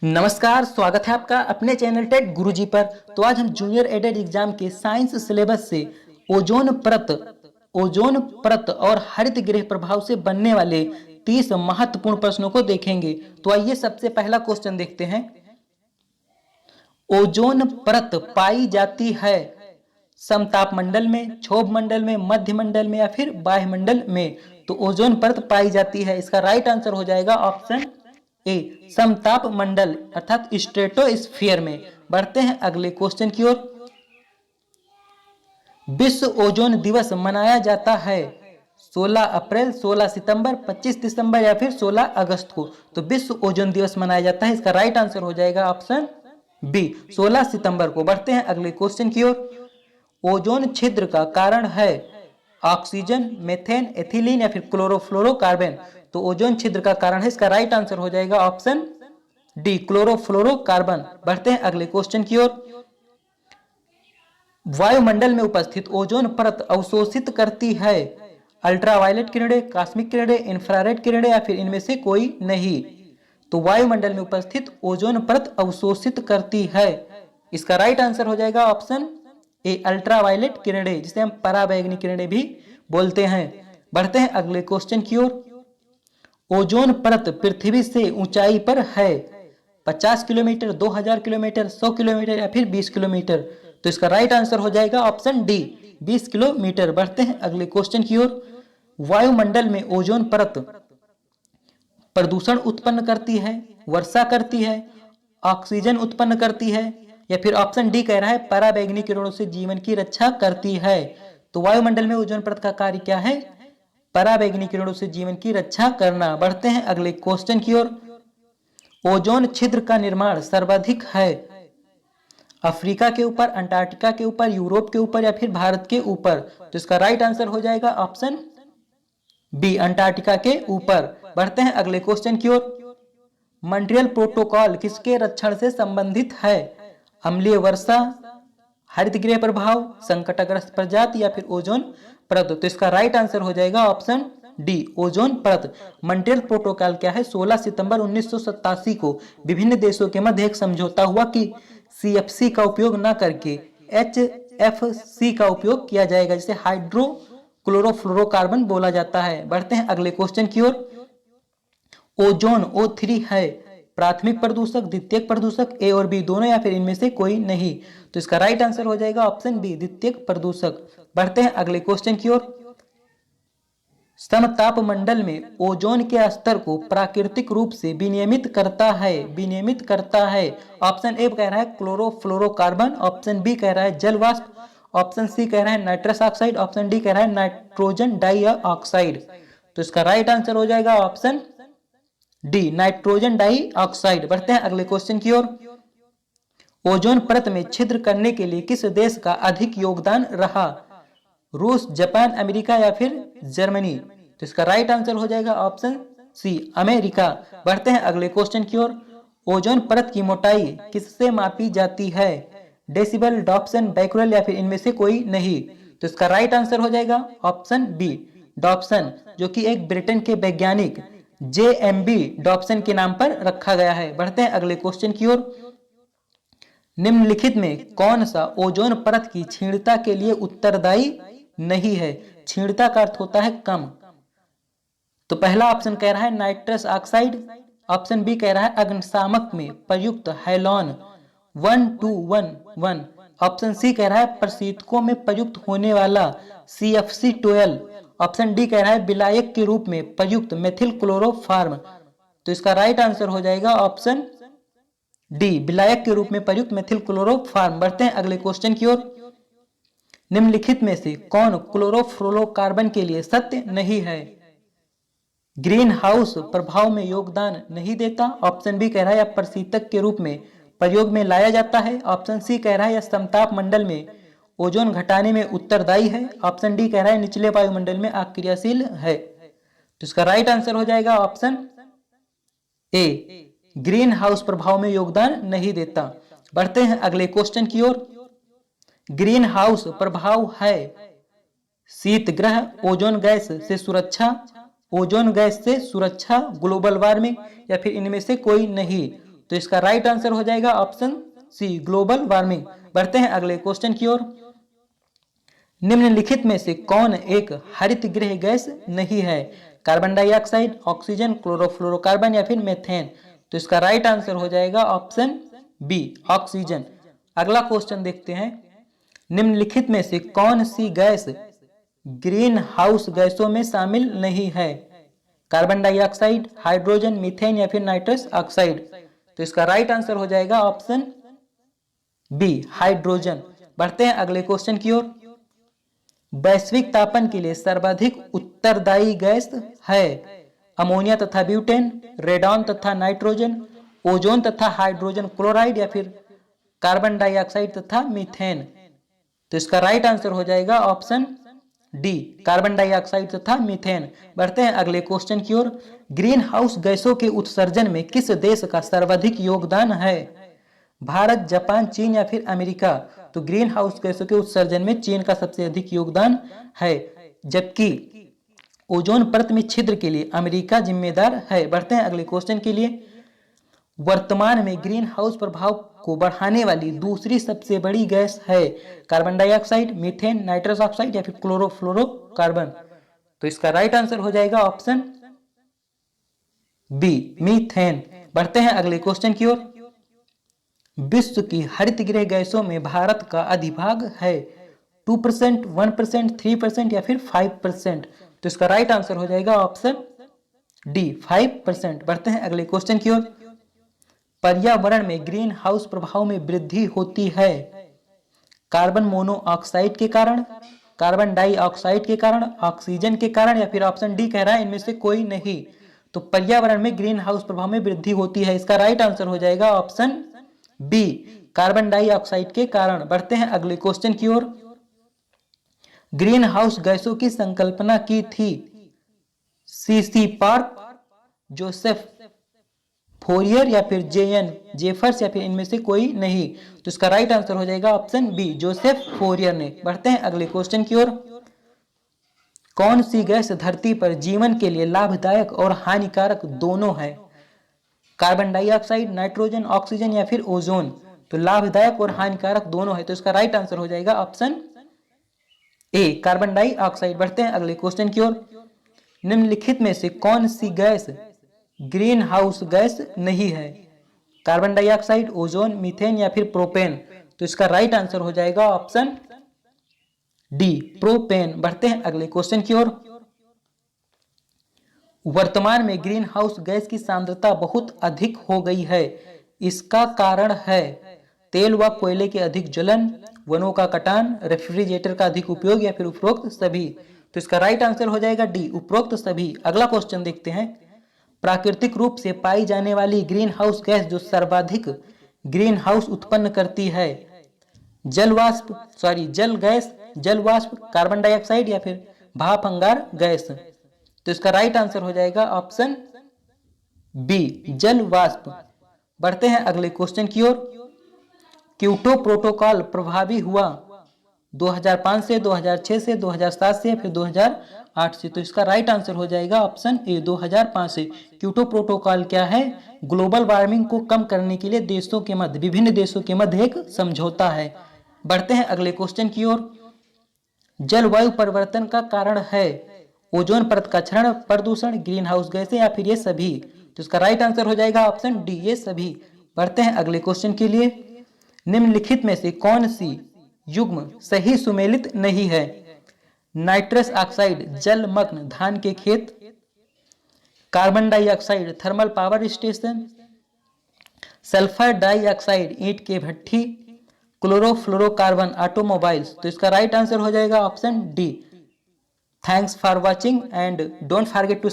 नमस्कार, स्वागत है आपका अपने चैनल टेक गुरुजी पर। तो आज हम जूनियर एडेड एग्जाम के साइंस सिलेबस से ओजोन परत और हरित गृह प्रभाव से बनने वाले 30 महत्वपूर्ण प्रश्नों को देखेंगे। तो आइए सबसे पहला क्वेश्चन देखते हैं। ओजोन परत पाई जाती है समताप मंडल में, क्षोभ मंडल में, मध्य मंडल में या फिर बाह्य मंडल में। तो ओजोन परत पाई जाती है, इसका राइट आंसर हो जाएगा ऑप्शन ए, समताप मंडल अर्थात स्ट्रेटोस्फीयर में। बढ़ते हैं अगले क्वेश्चन की ओर। विश्व ओजोन दिवस मनाया जाता है 16 अप्रैल, 16 सितंबर, 25 दिसंबर या फिर 16 अगस्त को। तो विश्व ओजोन दिवस मनाया जाता है, इसका राइट आंसर हो जाएगा ऑप्शन बी, 16 सितंबर को। बढ़ते हैं अगले क्वेश्चन की ओर। ओजोन छिद्र का कारण है ऑक्सीजन, मेथेन, एथिलीन या फिर क्लोरोफ्लोरोकार्बन। तो ओजोन छिद्र का कारण है, इसका राइट आंसर हो जाएगा ऑप्शन डी, क्लोरोफ्लोरोकार्बन। बढ़ते हैं अगले क्वेश्चन की ओर। वायुमंडल में उपस्थित ओजोन परत अवशोषित करती है अल्ट्रावायलेट किरणें, कॉस्मिक किरणें, इंफ्रारेड किरणें या फिर इनमें से कोई नहीं। तो वायुमंडल में उपस्थित ओजोन परत अवशोषित करती है, इसका राइट आंसर हो जाएगा ऑप्शन ए, अल्ट्रावायलेट किरणें, जिसे हम पराबैंगनी किरणें भी बोलते हैं। बढ़ते हैं अगले क्वेश्चन की ओर। ओजोन परत पृथ्वी से ऊंचाई पर है 50 किलोमीटर, 2000 किलोमीटर, 100 किलोमीटर या फिर 20 किलोमीटर। तो इसका राइट आंसर हो जाएगा ऑप्शन डी, 20 किलोमीटर। बढ़ते हैं अगले क्वेश्चन की ओर। वायुमंडल में ओजोन परत प्रदूषण उत्पन्न करती है, वर्षा करती है, ऑक्सीजन उत्पन्न करती है या फिर ऑप्शन डी कह रहा है पराबैंगनी किरणों से जीवन की रक्षा करती है। तो वायुमंडल में ओजोन परत का कार्य क्या है? पराबैंगनी किरणों से जीवन की रक्षा करना। बढ़ते हैं अगले क्वेश्चन की ओर। ओजोन छिद्र का निर्माण सर्वाधिक है अफ्रीका के ऊपर, अंटार्कटिका के ऊपर, यूरोप के ऊपर या फिर भारत के ऊपर। तो इसका राइट आंसर हो जाएगा ऑप्शन बी, अंटार्कटिका के ऊपर। बढ़ते हैं अगले क्वेश्चन की ओर। मॉन्ट्रियल प्रोटोकॉल किसके रक्षण से संबंधित है? अम्लीय वर्षा, हरित गृह प्रभाव, संकटग्रस्त प्रजाति या फिर ओजोन परत। तो इसका राइट आंसर हो जाएगा ऑप्शन डी, ओजोन परत। मॉन्ट्रियल प्रोटोकॉल क्या है? 16 सितंबर 1987 को विभिन्न देशों के मध्य एक समझौता हुआ कि CFC का उपयोग न करके HFC का उपयोग किया जाएगा, जिसे हाइड्रो क्लोरोफ्लोरोकार्बन बोला जाता है। बढ़ते हैं अगले क्वेश्चन की ओर। ओजोन O3 है प्राथमिक प्रदूषक, द्वितीयक प्रदूषक, ए और बी दोनों या फिर इनमें से कोई नहीं। तो इसका राइट आंसर हो जाएगा ऑप्शन बी, द्वितीयक प्रदूषक। बढ़ते हैं अगले क्वेश्चन की ओर। समताप मंडल में ओजोन के स्तर को प्राकृतिक रूप से विनियमित करता है। ऑप्शन ए कह रहा है क्लोरोफ्लोरोकार्बन, ऑप्शन बी कह रहा है जल वाष्प, ऑप्शन सी कह रहा है नाइट्रस ऑक्साइड, ऑप्शन डी कह रहा है नाइट्रोजन डाइऑक्साइड। तो इसका राइट आंसर हो जाएगा ऑप्शन डी, नाइट्रोजन डाइऑक्साइड। बढ़ते हैं अगले क्वेश्चन की ओर। ओजोन परत में छिद्र करने के लिए किस देश का अधिक योगदान रहा? रूस, जापान, अमेरिका या फिर जर्मनी। तो इसका राइट आंसर हो जाएगा ऑप्शन सी, अमेरिका। बढ़ते हैं अगले क्वेश्चन की ओर। ओजोन परत की मोटाई किससे मापी जाती है? डेसिबल, डॉप्सन, बैक्यूरेल या फिर इनमें से कोई नहीं। तो इसका राइट आंसर हो जाएगा ऑप्शन बी, डॉप्सन, जो कि एक ब्रिटेन के वैज्ञानिक JMB डॉप्सन के नाम पर रखा गया है। बढ़ते हैं अगले क्वेश्चन की ओर। निम्नलिखित में कौन सा ओजोन परत की क्षीणता के लिए उत्तरदायी नहीं है? क्षीणता का अर्थ होता है कम। तो पहला ऑप्शन कह रहा है नाइट्रस ऑक्साइड, ऑप्शन बी कह रहा है अग्निशामक में प्रयुक्त हैलोन 1211, ऑप्शन सी कह रहा है प्रशीतकों में प्रयुक्त होने वाला CFC12, ऑप्शन डी कह रहा है विलायक के रूप में प्रयुक्त मेथिल क्लोरोफॉर्म। तो इसका राइट आंसर हो जाएगा ऑप्शन डी, विलायक के रूप में प्रयुक्त मेथिल क्लोरोफॉर्म। बढ़ते हैं अगले क्वेश्चन की ओर। निम्नलिखित में से कौन क्लोरोफ्लोरोकार्बन के लिए सत्य नहीं है? ग्रीन हाउस प्रभाव में योगदान नहीं देता, ऑप्शन बी कह रहा है या प्रशीतक के रूप में प्रयोग में लाया जाता है, ऑप्शन सी कह रहा है या समताप मंडल में ओजोन घटाने में उत्तरदायी है, ऑप्शन डी कह रहा है निचले वायुमंडल में अक्रियाशील है। तो इसका राइट आंसर हो जाएगा ऑप्शन ए, ग्रीन हाउस प्रभाव में योगदान नहीं देता। बढ़ते हैं अगले क्वेश्चन की ओर। ग्रीन हाउस प्रभाव है शीत ग्रह, ओजोन गैस से सुरक्षा, ग्लोबल वार्मिंग या फिर इनमें से कोई नहीं। तो इसका राइट आंसर हो जाएगा ऑप्शन सी, ग्लोबल वार्मिंग। बढ़ते हैं अगले क्वेश्चन की ओर। निम्नलिखित में से कौन एक हरित गृह गैस नहीं है? कार्बन डाइऑक्साइड, ऑक्सीजन, क्लोरोफ्लोरोकार्बन या फिर मीथेन। तो इसका राइट आंसर हो जाएगा ऑप्शन बी, ऑक्सीजन। अगला क्वेश्चन देखते हैं। निम्नलिखित में से कौन सी गैस ग्रीन हाउस गैसों में शामिल नहीं है? कार्बन डाइऑक्साइड, हाइड्रोजन, मीथेन या फिर नाइट्रस ऑक्साइड। तो इसका राइट आंसर हो जाएगा ऑप्शन बी, हाइड्रोजन। बढ़ते हैं अगले क्वेश्चन की ओर। वैश्विक तापन के लिए सर्वाधिक उत्तरदायी गैस है? अमोनिया तथा ब्यूटेन, रेडॉन तथा नाइट्रोजन, ओजोन तथा हाइड्रोजन क्लोराइड या फिर कार्बन डाइऑक्साइड तथा मीथेन। तो इसका राइट आंसर हो जाएगा ऑप्शन डी, कार्बन डाइऑक्साइड तथा मीथेन। बढ़ते हैं अगले क्वेश्चन की ओर। ग्रीन हाउस गैसों के उत्सर्जन में किस देश का सर्वाधिक योगदान है? भारत, जापान, चीन या फिर अमेरिका। तो ग्रीन हाउस गैसों के उत्सर्जन में चीन का सबसे अधिक योगदान है, जबकि ओजोन परत में छिद्र के लिए अमेरिका जिम्मेदार है। बढ़ते हैं अगले क्वेश्चन के लिए। वर्तमान में ग्रीन हाउस प्रभाव को बढ़ाने वाली दूसरी सबसे बड़ी गैस है? Carbon dioxide, methane, nitrous oxide या फिर क्लोरोफ्लोरोकार्बन। तो इसका राइट आंसर हो जाएगा ऑप्शन बी, मीथेन। बढ़ते हैं अगले क्वेश्चन की ओर। विश्व की हरित गृह गैसों में भारत का अधिभाग है? 2%, 1%, 3% या फिर 5%। तो इसका राइट आंसर हो जाएगा ऑप्शन डी, 5%। बढ़ते हैं अगले क्वेश्चन की ओर। पर्यावरण में ग्रीन हाउस प्रभाव में वृद्धि होती है? कार्बन मोनोऑक्साइड के कारण, कार्बन डाइऑक्साइड के कारण, ऑक्सीजन के कारण या फिर ऑप्शन डी कह रहा है इनमें से कोई नहीं। तो पर्यावरण में ग्रीन हाउस प्रभाव में वृद्धि होती है, इसका राइट आंसर हो जाएगा ऑप्शन बी, कार्बन डाइऑक्साइड के कारण। बढ़ते हैं अगले क्वेश्चन की ओर। ग्रीन हाउस गैसों की संकल्पना की थी सीसी पार्क, जोसेफ फोरियर या फिर जेएन जेफर्स या फिर इनमें से कोई नहीं। तो इसका राइट आंसर हो जाएगा ऑप्शन बी, जोसेफ फोरियर ने। बढ़ते हैं अगले क्वेश्चन की ओर। कौन सी गैस धरती पर जीवन के लिए लाभदायक और हानिकारक दोनों है? कार्बन डाइऑक्साइड, नाइट्रोजन, ऑक्सीजन या फिर ओजोन। तो लाभदायक और हानिकारक दोनों है, तो इसका राइट आंसर हो जाएगा ऑप्शन ए, कार्बन डाइऑक्साइड। बढ़ते हैं अगले क्वेश्चन की ओर। निम्नलिखित में से कौन सी गैस ग्रीन हाउस गैस नहीं है? कार्बन डाइऑक्साइड, ओजोन, मीथेन या फिर प्रोपेन। तो इसका राइट आंसर हो जाएगा ऑप्शन डी, प्रोपेन। बढ़ते हैं अगले क्वेश्चन की ओर। वर्तमान में ग्रीन हाउस गैस की सांद्रता बहुत अधिक हो गई है, इसका कारण है तेल व कोयले के अधिक ज्वलन, वनों का कटान, रेफ्रिजरेटर का अधिक उपयोग या फिर उपरोक्त सभी। तो इसका राइट आंसर हो जाएगा डी, उपरोक्त सभी। अगला क्वेश्चन देखते हैं। प्राकृतिक रूप से पाई जाने वाली ग्रीन हाउस गैस जो सर्वाधिक ग्रीन हाउस उत्पन्न करती है? जल गैस, जल वाष्प, कार्बन डाइऑक्साइड या फिर भाप अंगार गैस। तो इसका राइट आंसर हो जाएगा ऑप्शन बी, जल वाष्प। बढ़ते हैं अगले क्वेश्चन की ओर। क्योटो प्रोटोकॉल प्रभावी हुआ 2005 से, 2006 से, 2007 से या फिर 2008 से। तो इसका राइट आंसर हो जाएगा ऑप्शन ए, 2005 से। क्योटो प्रोटोकॉल क्या है? ग्लोबल वार्मिंग को कम करने के लिए देशों के मध्य, विभिन्न देशों के मध्य एक समझौता है। बढ़ते हैं अगले क्वेश्चन की ओर। जलवायु परिवर्तन का कारण है ओजोन परत का क्षरण, प्रदूषण, ग्रीन हाउस गैसें या फिर ये सभी। तो इसका राइट आंसर हो जाएगा ऑप्शन डी, ये सभी। बढ़ते हैं अगले क्वेश्चन के लिए। निम्नलिखित में से कौन सी युग्म सही सुमेलित नहीं है? नाइट्रस ऑक्साइड, जलमग्न धान के खेत, carbon dioxide, thermal power station, sulphur dioxide, ईंट के भट्ठी, क्लोरोफ्लोरोकार्बन, ऑटोमोबाइल्स। तो इसका राइट आंसर हो जाएगा option D. Thanks for watching and don't forget to